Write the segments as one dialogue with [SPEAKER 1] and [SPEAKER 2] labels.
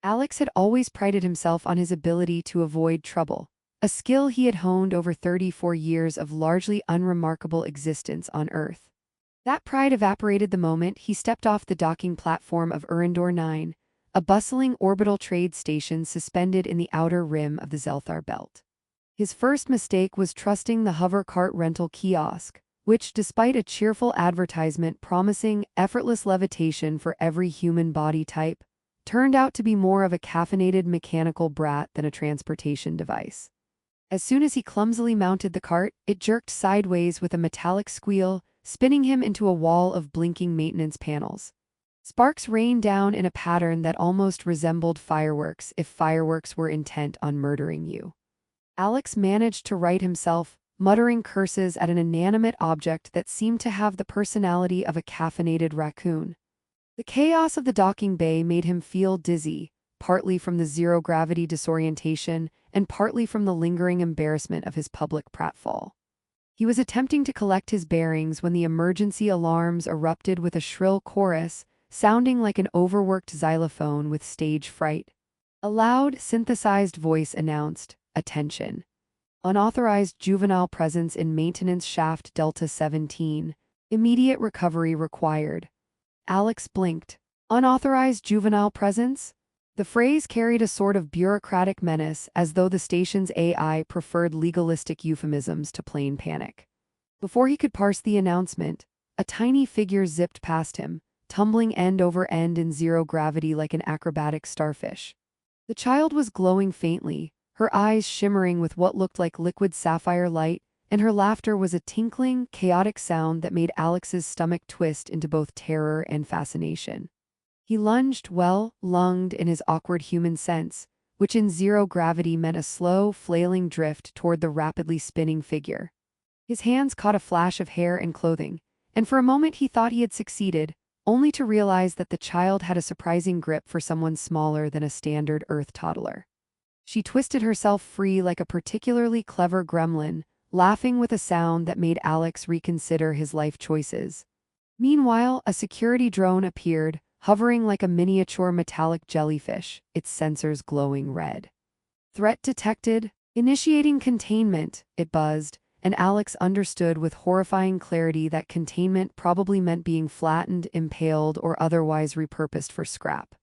[SPEAKER 1] Alex had always prided himself on his ability to avoid trouble, a skill he had honed over 34 years of largely unremarkable existence on Earth. That pride evaporated the moment he stepped off the docking platform of Urandor 9, a bustling orbital trade station suspended in the outer rim of the Zelthar belt. His first mistake was trusting the hover cart rental kiosk, which, despite a cheerful advertisement promising effortless levitation for every human body type, turned out to be more of a caffeinated mechanical brat than a transportation device. As soon as he clumsily mounted the cart, it jerked sideways with a metallic squeal, spinning him into a wall of blinking maintenance panels. Sparks rained down in a pattern that almost resembled fireworks if fireworks were intent on murdering you. Alex managed to right himself, muttering curses at an inanimate object that seemed to have the personality of a caffeinated raccoon. The chaos of the docking bay made him feel dizzy, partly from the zero-gravity disorientation and partly from the lingering embarrassment of his public pratfall. He was attempting to collect his bearings when the emergency alarms erupted with a shrill chorus, sounding like an overworked xylophone with stage fright. A loud, synthesized voice announced, "Attention. Unauthorized juvenile presence in maintenance shaft Delta 17. Immediate recovery required." Alex blinked. Unauthorized juvenile presence? The phrase carried a sort of bureaucratic menace, as though the station's AI preferred legalistic euphemisms to plain panic. Before he could parse the announcement, a tiny figure zipped past him, tumbling end over end in zero gravity like an acrobatic starfish. The child was glowing faintly, her eyes shimmering with what looked like liquid sapphire light, and her laughter was a tinkling, chaotic sound that made Alex's stomach twist into both terror and fascination. He lunged in his awkward human sense, which in zero gravity meant a slow, flailing drift toward the rapidly spinning figure. His hands caught a flash of hair and clothing, and for a moment he thought he had succeeded, only to realize that the child had a surprising grip for someone smaller than a standard Earth toddler. She twisted herself free like a particularly clever gremlin, laughing with a sound that made Alex reconsider his life choices. Meanwhile, a security drone appeared, hovering like a miniature metallic jellyfish, its sensors glowing red. "Threat detected. Initiating containment," it buzzed, and Alex understood with horrifying clarity that containment probably meant being flattened, impaled, or otherwise repurposed for scrap.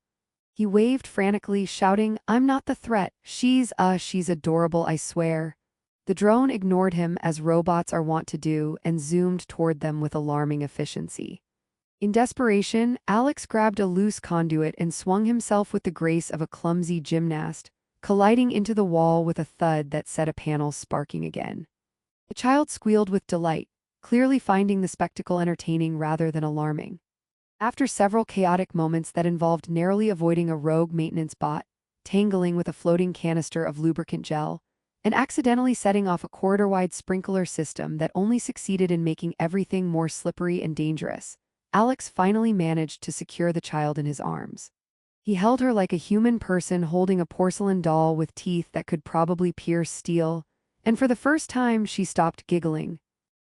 [SPEAKER 1] He waved frantically, shouting, "I'm not the threat. She's adorable, I swear." The drone ignored him as robots are wont to do and zoomed toward them with alarming efficiency. In desperation, Alex grabbed a loose conduit and swung himself with the grace of a clumsy gymnast, colliding into the wall with a thud that set a panel sparking again. The child squealed with delight, clearly finding the spectacle entertaining rather than alarming. After several chaotic moments that involved narrowly avoiding a rogue maintenance bot, tangling with a floating canister of lubricant gel, and accidentally setting off a corridor-wide sprinkler system that only succeeded in making everything more slippery and dangerous, Alex finally managed to secure the child in his arms. He held her like a human person holding a porcelain doll with teeth that could probably pierce steel, and for the first time she stopped giggling.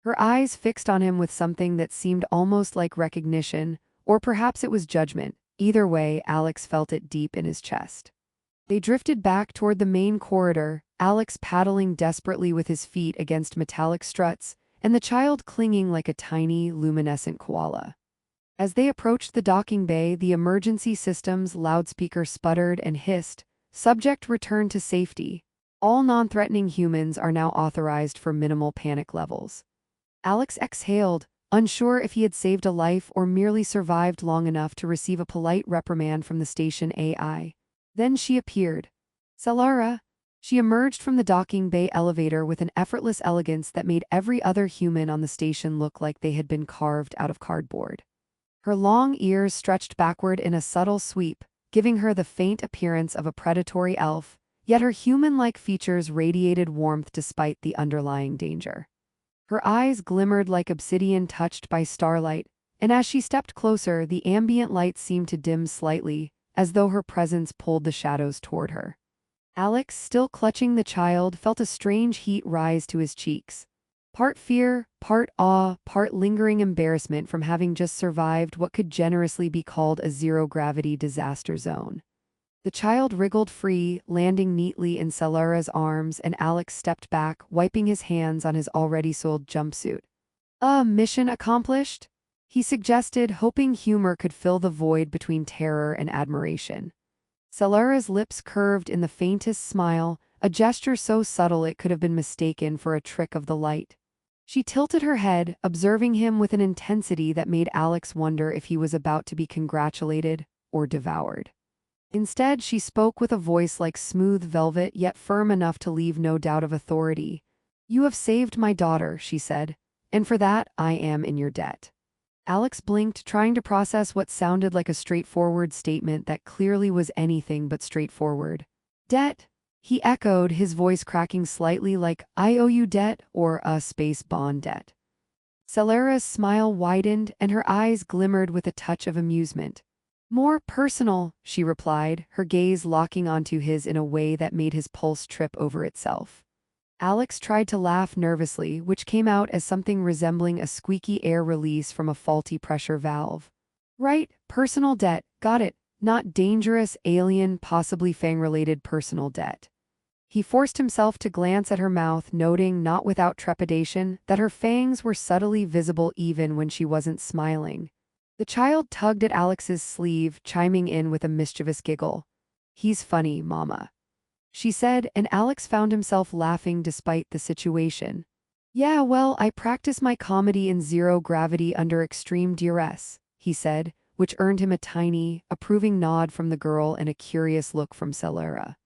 [SPEAKER 1] Her eyes fixed on him with something that seemed almost like recognition, or perhaps it was judgment. Either way, Alex felt it deep in his chest. They drifted back toward the main corridor, Alex paddling desperately with his feet against metallic struts, and the child clinging like a tiny, luminescent koala. As they approached the docking bay, the emergency system's loudspeaker sputtered and hissed, "Subject returned to safety. All non-threatening humans are now authorized for minimal panic levels." Alex exhaled, unsure if he had saved a life or merely survived long enough to receive a polite reprimand from the station AI. Then she appeared. "Celara." She emerged from the docking bay elevator with an effortless elegance that made every other human on the station look like they had been carved out of cardboard. Her long ears stretched backward in a subtle sweep, giving her the faint appearance of a predatory elf, yet her human-like features radiated warmth despite the underlying danger. Her eyes glimmered like obsidian touched by starlight, and as she stepped closer, the ambient light seemed to dim slightly, as though her presence pulled the shadows toward her. Alex, still clutching the child, felt a strange heat rise to his cheeks. Part fear, part awe, part lingering embarrassment from having just survived what could generously be called a zero-gravity disaster zone. The child wriggled free, landing neatly in Celera's arms, and Alex stepped back, wiping his hands on his already soiled jumpsuit. Mission accomplished? He suggested, hoping humor could fill the void between terror and admiration. Celera's lips curved in the faintest smile, a gesture so subtle it could have been mistaken for a trick of the light. She tilted her head, observing him with an intensity that made Alex wonder if he was about to be congratulated or devoured. Instead, she spoke with a voice like smooth velvet yet firm enough to leave no doubt of authority. "You have saved my daughter," she said, "and for that I am in your debt." Alex blinked, trying to process what sounded like a straightforward statement that clearly was anything but straightforward. "Debt?" he echoed, his voice cracking slightly like, "I owe you debt," or a space bond debt. Celera's smile widened, and her eyes glimmered with a touch of amusement. "More personal," she replied, her gaze locking onto his in a way that made his pulse trip over itself. Alex tried to laugh nervously, which came out as something resembling a squeaky air release from a faulty pressure valve. "Right, personal debt, got it, not dangerous, alien, possibly Fang-related personal debt." He forced himself to glance at her mouth, noting, not without trepidation, that her fangs were subtly visible even when she wasn't smiling. The child tugged at Alex's sleeve, chiming in with a mischievous giggle. "He's funny, Mama," she said, and Alex found himself laughing despite the situation. "Yeah, well, I practice my comedy in zero gravity under extreme duress," he said, which earned him a tiny, approving nod from the girl and a curious look from Celera.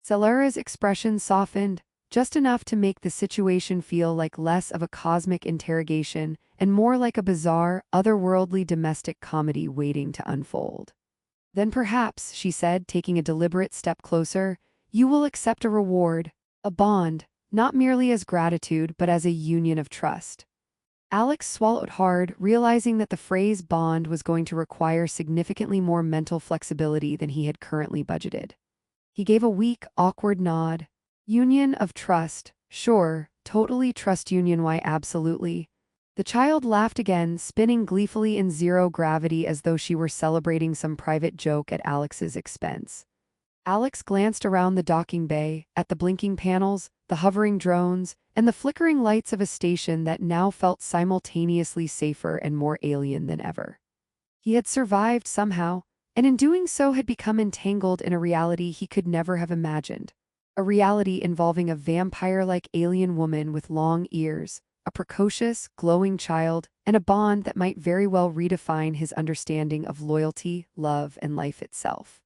[SPEAKER 1] Celera's expression softened, just enough to make the situation feel like less of a cosmic interrogation and more like a bizarre, otherworldly domestic comedy waiting to unfold. "Then perhaps," she said, taking a deliberate step closer, "you will accept a reward, a bond, not merely as gratitude but as a union of trust." Alex swallowed hard, realizing that the phrase bond was going to require significantly more mental flexibility than he had currently budgeted. He gave a weak, awkward nod. "Union of trust, sure, totally trust union, why absolutely." The child laughed again, spinning gleefully in zero gravity as though she were celebrating some private joke at Alex's expense. Alex glanced around the docking bay, at the blinking panels, the hovering drones, and the flickering lights of a station that now felt simultaneously safer and more alien than ever. He had survived somehow, and in doing so had become entangled in a reality he could never have imagined. A reality involving a vampire-like alien woman with long ears, a precocious, glowing child, and a bond that might very well redefine his understanding of loyalty, love, and life itself.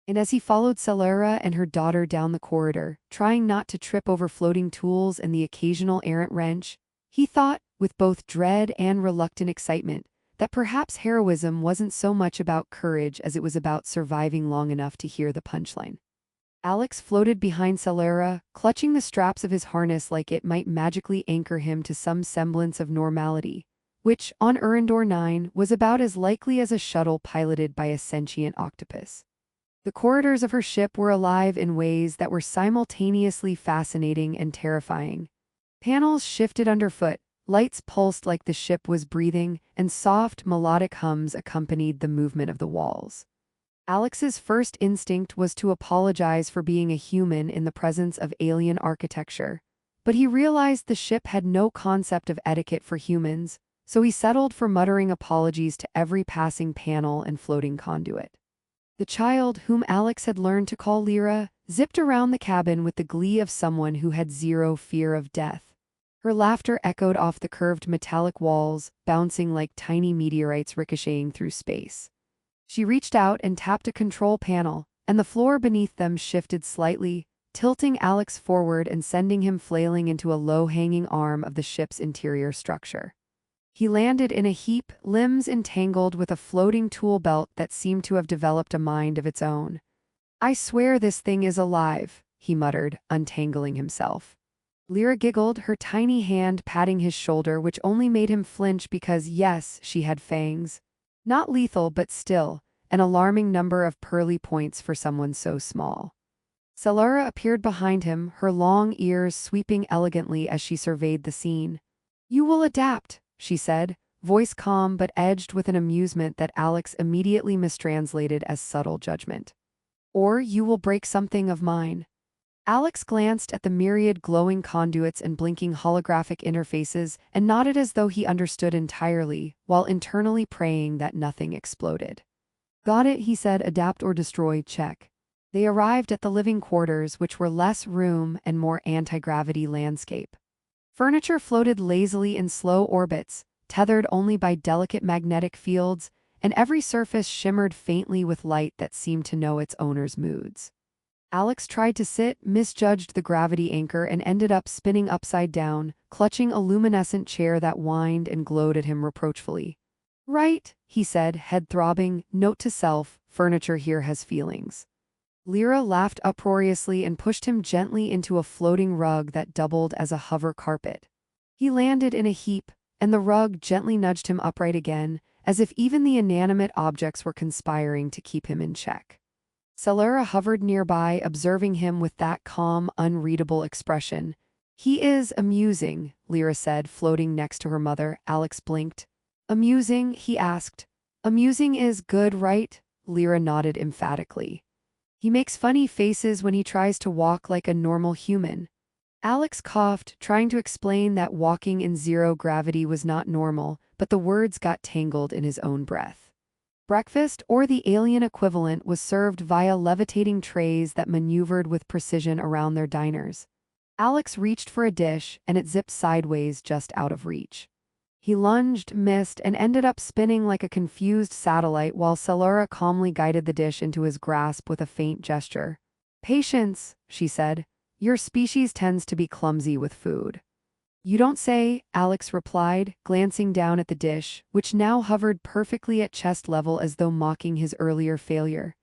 [SPEAKER 1] And as he followed Celera and her daughter down the corridor, trying not to trip over floating tools and the occasional errant wrench, he thought, with both dread and reluctant excitement, that perhaps heroism wasn't so much about courage as it was about surviving long enough to hear the punchline. Alex floated behind Celera, clutching the straps of his harness like it might magically anchor him to some semblance of normality, which, on Urandor 9, was about as likely as a shuttle piloted by a sentient octopus. The corridors of her ship were alive in ways that were simultaneously fascinating and terrifying. Panels shifted underfoot, lights pulsed like the ship was breathing, and soft, melodic hums accompanied the movement of the walls. Alex's first instinct was to apologize for being a human in the presence of alien architecture, but he realized the ship had no concept of etiquette for humans, so he settled for muttering apologies to every passing panel and floating conduit. The child, whom Alex had learned to call Lyra, zipped around the cabin with the glee of someone who had zero fear of death. Her laughter echoed off the curved metallic walls, bouncing like tiny meteorites ricocheting through space. She reached out and tapped a control panel, and the floor beneath them shifted slightly, tilting Alex forward and sending him flailing into a low-hanging arm of the ship's interior structure. He landed in a heap, limbs entangled with a floating tool belt that seemed to have developed a mind of its own. "I swear this thing is alive," he muttered, untangling himself. Lyra giggled, her tiny hand patting his shoulder, which only made him flinch because, yes, she had fangs. Not lethal, but still, an alarming number of pearly points for someone so small. Celera appeared behind him, her long ears sweeping elegantly as she surveyed the scene. "You will adapt," she said, voice calm but edged with an amusement that Alex immediately mistranslated as subtle judgment. or you will break something of mine." Alex glanced at the myriad glowing conduits and blinking holographic interfaces and nodded as though he understood entirely, while internally praying that nothing exploded. "Got it," he said. "Adapt or destroy, check." They arrived at the living quarters, which were less room and more anti-gravity landscape. Furniture floated lazily in slow orbits, tethered only by delicate magnetic fields, and every surface shimmered faintly with light that seemed to know its owner's moods. Alex tried to sit, misjudged the gravity anchor, and ended up spinning upside down, clutching a luminescent chair that whined and glowed at him reproachfully. "Right," he said, head throbbing. "Note to self, furniture here has feelings." Lyra laughed uproariously and pushed him gently into a floating rug that doubled as a hover carpet. He landed in a heap, and the rug gently nudged him upright again, as if even the inanimate objects were conspiring to keep him in check. Celera hovered nearby, observing him with that calm, unreadable expression. "He is amusing," Lyra said, floating next to her mother. Alex blinked. "Amusing?" he asked. "Amusing is good, right?" Lyra nodded emphatically. "He makes funny faces when he tries to walk like a normal human." Alex coughed, trying to explain that walking in zero gravity was not normal, but the words got tangled in his own breath. Breakfast, or the alien equivalent, was served via levitating trays that maneuvered with precision around their diners. Alex reached for a dish, and it zipped sideways just out of reach. He lunged, missed, and ended up spinning like a confused satellite while Celera calmly guided the dish into his grasp with a faint gesture. "Patience," she said. "Your species tends to be clumsy with food." "You don't say," Alex replied, glancing down at the dish, which now hovered perfectly at chest level as though mocking his earlier failure.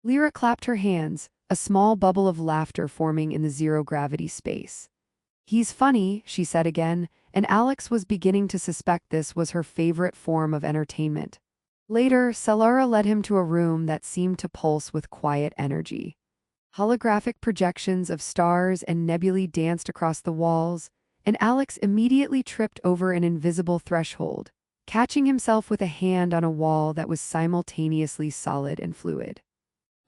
[SPEAKER 1] Lyra clapped her hands, a small bubble of laughter forming in the zero-gravity space. "He's funny," she said again, and Alex was beginning to suspect this was her favorite form of entertainment. Later, Celera led him to a room that seemed to pulse with quiet energy. Holographic projections of stars and nebulae danced across the walls, and Alex immediately tripped over an invisible threshold, catching himself with a hand on a wall that was simultaneously solid and fluid.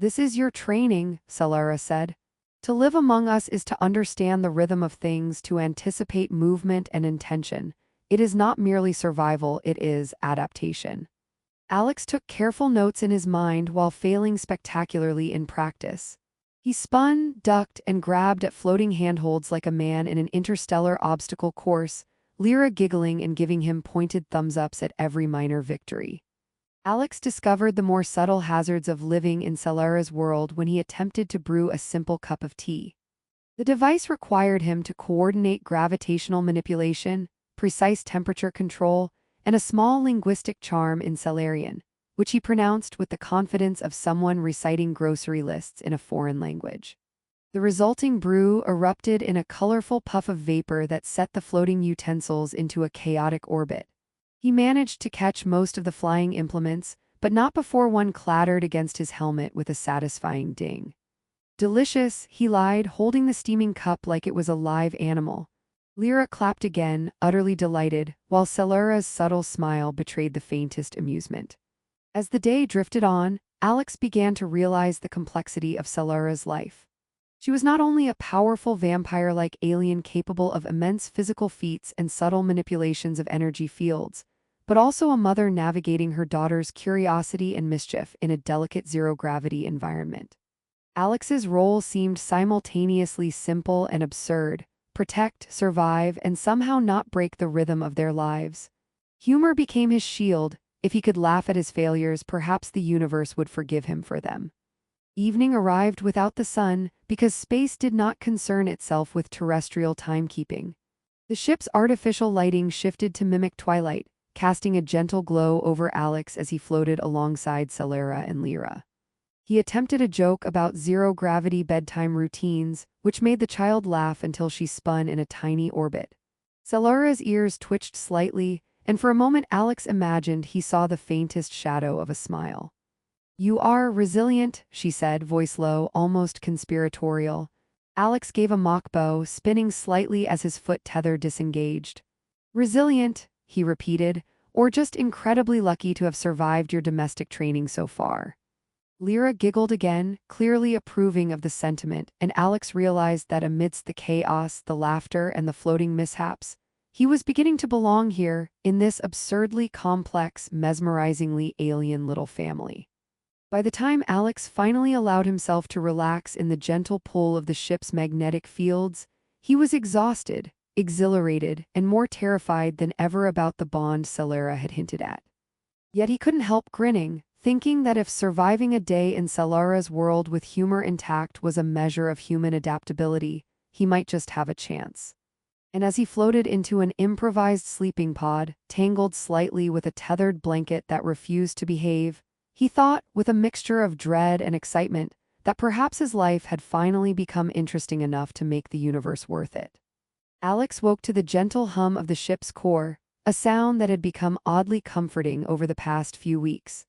[SPEAKER 1] "This is your training," Celera said. "To live among us is to understand the rhythm of things, to anticipate movement and intention. It is not merely survival, it is adaptation." Alex took careful notes in his mind while failing spectacularly in practice. He spun, ducked, and grabbed at floating handholds like a man in an interstellar obstacle course, Lyra giggling and giving him pointed thumbs-ups at every minor victory. Alex discovered the more subtle hazards of living in Celera's world when he attempted to brew a simple cup of tea. The device required him to coordinate gravitational manipulation, precise temperature control, and a small linguistic charm in Celerian, which he pronounced with the confidence of someone reciting grocery lists in a foreign language. The resulting brew erupted in a colorful puff of vapor that set the floating utensils into a chaotic orbit. He managed to catch most of the flying implements, but not before one clattered against his helmet with a satisfying ding. "Delicious," he lied, holding the steaming cup like it was a live animal. Lyra clapped again, utterly delighted, while Celera's subtle smile betrayed the faintest amusement. As the day drifted on, Alex began to realize the complexity of Celera's life. She was not only a powerful vampire-like alien capable of immense physical feats and subtle manipulations of energy fields, but also a mother navigating her daughter's curiosity and mischief in a delicate zero-gravity environment. Alex's role seemed simultaneously simple and absurd: protect, survive, and somehow not break the rhythm of their lives. Humor became his shield. If he could laugh at his failures, perhaps the universe would forgive him for them. Evening arrived without the sun, because space did not concern itself with terrestrial timekeeping. The ship's artificial lighting shifted to mimic twilight, casting a gentle glow over Alex as he floated alongside Celera and Lyra. He attempted a joke about zero-gravity bedtime routines, which made the child laugh until she spun in a tiny orbit. Celera's ears twitched slightly, and for a moment Alex imagined he saw the faintest shadow of a smile. "You are resilient," she said, voice low, almost conspiratorial. Alex gave a mock bow, spinning slightly as his foot tether disengaged. "Resilient," he repeated, "or just incredibly lucky to have survived your domestic training so far." Lyra giggled again, clearly approving of the sentiment, and Alex realized that amidst the chaos, the laughter, and the floating mishaps, he was beginning to belong here, in this absurdly complex, mesmerizingly alien little family. By the time Alex finally allowed himself to relax in the gentle pull of the ship's magnetic fields, he was exhausted, exhilarated, and more terrified than ever about the bond Celera had hinted at. Yet he couldn't help grinning, thinking that if surviving a day in Celera's world with humor intact was a measure of human adaptability, he might just have a chance. And as he floated into an improvised sleeping pod, tangled slightly with a tethered blanket that refused to behave, he thought, with a mixture of dread and excitement, that perhaps his life had finally become interesting enough to make the universe worth it. Alex woke to the gentle hum of the ship's core, a sound that had become oddly comforting over the past few weeks.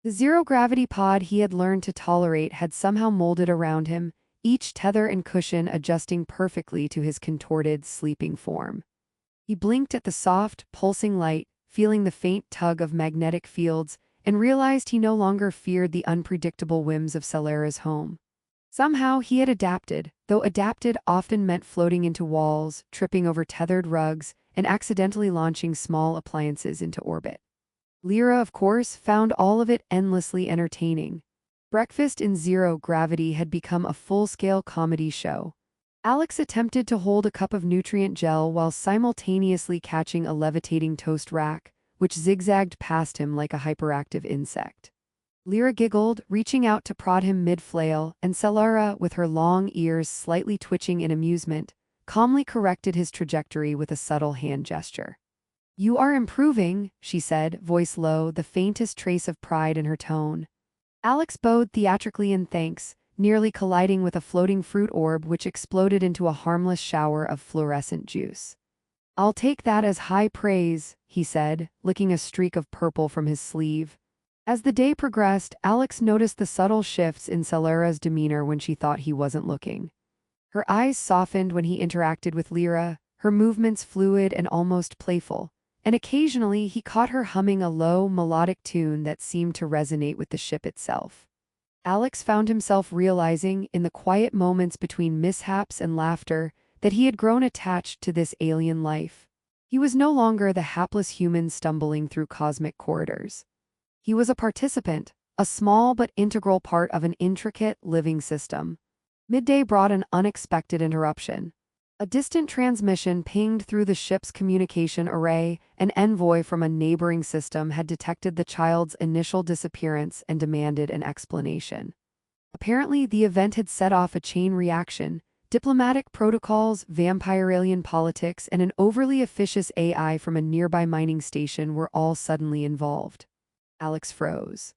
[SPEAKER 1] The zero-gravity pod he had learned to tolerate had somehow molded around him, each tether and cushion adjusting perfectly to his contorted, sleeping form. He blinked at the soft, pulsing light, feeling the faint tug of magnetic fields, and realized he no longer feared the unpredictable whims of Celera's home. Somehow he had adapted, though adapted often meant floating into walls, tripping over tethered rugs, and accidentally launching small appliances into orbit. Lyra, of course, found all of it endlessly entertaining. Breakfast in zero gravity had become a full-scale comedy show. Alex attempted to hold a cup of nutrient gel while simultaneously catching a levitating toast rack, which zigzagged past him like a hyperactive insect. Lyra giggled, reaching out to prod him mid-flail, and Celera, with her long ears slightly twitching in amusement, calmly corrected his trajectory with a subtle hand gesture. "You are improving," she said, voice low, the faintest trace of pride in her tone. Alex bowed theatrically in thanks, nearly colliding with a floating fruit orb which exploded into a harmless shower of fluorescent juice. "I'll take that as high praise," he said, licking a streak of purple from his sleeve. As the day progressed, Alex noticed the subtle shifts in Celera's demeanor when she thought he wasn't looking. Her eyes softened when he interacted with Lyra, her movements fluid and almost playful, and occasionally he caught her humming a low, melodic tune that seemed to resonate with the ship itself. Alex found himself realizing, in the quiet moments between mishaps and laughter, that he had grown attached to this alien life. He was no longer the hapless human stumbling through cosmic corridors. He was a participant, a small but integral part of an intricate, living system. Midday brought an unexpected interruption. A distant transmission pinged through the ship's communication array. An envoy from a neighboring system had detected the child's initial disappearance and demanded an explanation. Apparently, the event had set off a chain reaction. Diplomatic protocols, vampire alien politics, and an overly officious AI from a nearby mining station were all suddenly involved. Alex froze.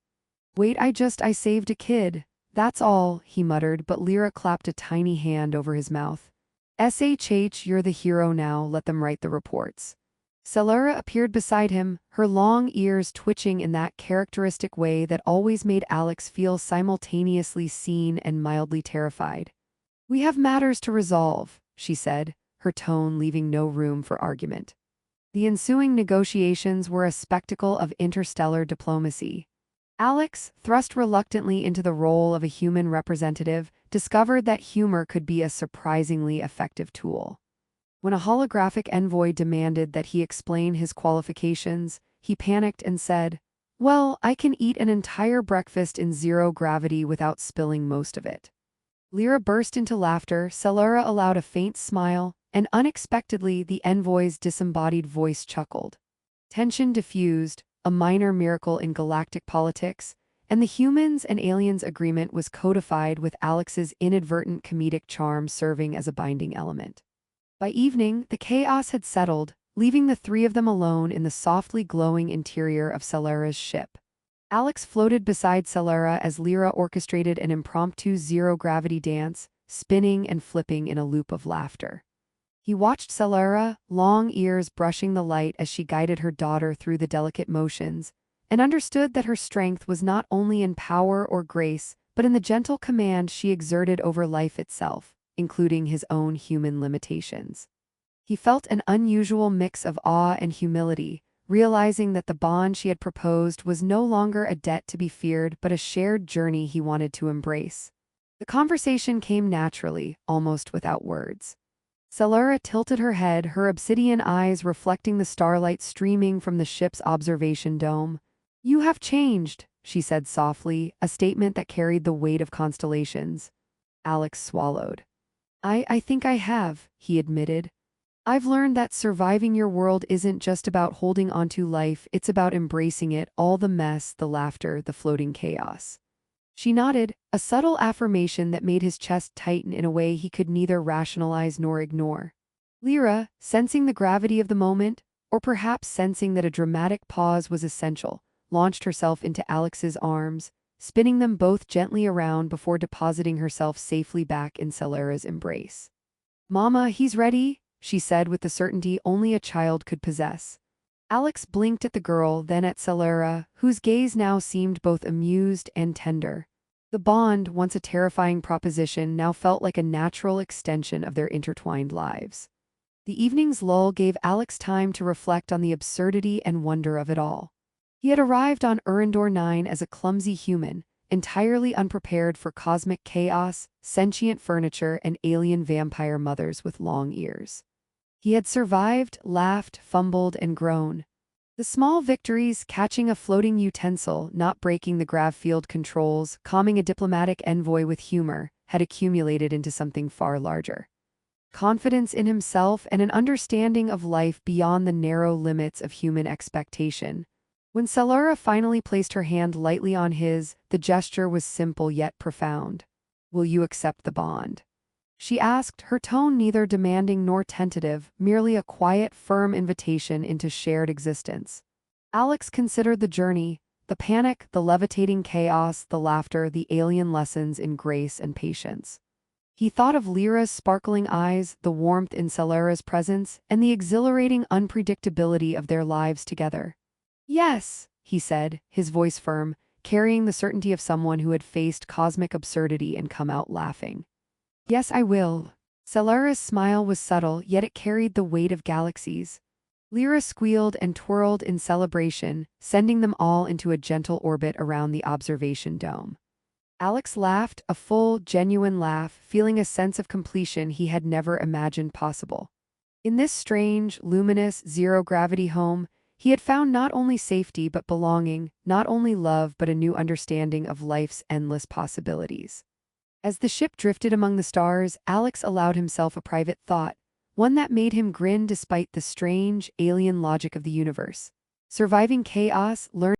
[SPEAKER 1] "Wait, I saved a kid. That's all," he muttered, but Lyra clapped a tiny hand over his mouth. "SHH, you're the hero now, let them write the reports." Celera appeared beside him, her long ears twitching in that characteristic way that always made Alex feel simultaneously seen and mildly terrified. "We have matters to resolve," she said, her tone leaving no room for argument. The ensuing negotiations were a spectacle of interstellar diplomacy. Alex, thrust reluctantly into the role of a human representative, discovered that humor could be a surprisingly effective tool. When a holographic envoy demanded that he explain his qualifications, he panicked and said, "Well, I can eat an entire breakfast in zero gravity without spilling most of it." Lyra burst into laughter, Celera allowed a faint smile, and unexpectedly the envoy's disembodied voice chuckled. Tension diffused, a minor miracle in galactic politics, and the humans and aliens agreement was codified with Alex's inadvertent comedic charm serving as a binding element. By evening, the chaos had settled, leaving the three of them alone in the softly glowing interior of Celera's ship. Alex floated beside Celera as Lyra orchestrated an impromptu zero-gravity dance, spinning and flipping in a loop of laughter. He watched Celera, long ears brushing the light as she guided her daughter through the delicate motions, and understood that her strength was not only in power or grace, but in the gentle command she exerted over life itself, including his own human limitations. He felt an unusual mix of awe and humility, realizing that the bond she had proposed was no longer a debt to be feared but a shared journey he wanted to embrace. The conversation came naturally, almost without words. Celera tilted her head, her obsidian eyes reflecting the starlight streaming from the ship's observation dome. "You have changed," she said softly, a statement that carried the weight of constellations. Alex swallowed. I think I have," he admitted. "I've learned that surviving your world isn't just about holding onto life, it's about embracing it, all the mess, the laughter, the floating chaos." She nodded, a subtle affirmation that made his chest tighten in a way he could neither rationalize nor ignore. Lyra, sensing the gravity of the moment, or perhaps sensing that a dramatic pause was essential, launched herself into Alex's arms, spinning them both gently around before depositing herself safely back in Celera's embrace. "Mama, he's ready," she said with the certainty only a child could possess. Alex blinked at the girl, then at Celera, whose gaze now seemed both amused and tender. The bond, once a terrifying proposition, now felt like a natural extension of their intertwined lives. The evening's lull gave Alex time to reflect on the absurdity and wonder of it all. He had arrived on Urandor 9 as a clumsy human, entirely unprepared for cosmic chaos, sentient furniture, and alien vampire mothers with long ears. He had survived, laughed, fumbled, and grown. The small victories, catching a floating utensil, not breaking the grav field controls, calming a diplomatic envoy with humor, had accumulated into something far larger. Confidence in himself and an understanding of life beyond the narrow limits of human expectation. When Celera finally placed her hand lightly on his, the gesture was simple yet profound. "Will you accept the bond?" she asked, her tone neither demanding nor tentative, merely a quiet, firm invitation into shared existence. Alex considered the journey, the panic, the levitating chaos, the laughter, the alien lessons in grace and patience. He thought of Lyra's sparkling eyes, the warmth in Celera's presence, and the exhilarating unpredictability of their lives together. "Yes," he said, his voice firm, carrying the certainty of someone who had faced cosmic absurdity and come out laughing. "Yes, I will." Celera's smile was subtle, yet it carried the weight of galaxies. Lyra squealed and twirled in celebration, sending them all into a gentle orbit around the observation dome. Alex laughed, a full, genuine laugh, feeling a sense of completion he had never imagined possible. In this strange, luminous, zero-gravity home, he had found not only safety but belonging, not only love but a new understanding of life's endless possibilities. As the ship drifted among the stars, Alex allowed himself a private thought, one that made him grin despite the strange, alien logic of the universe. Surviving chaos, learning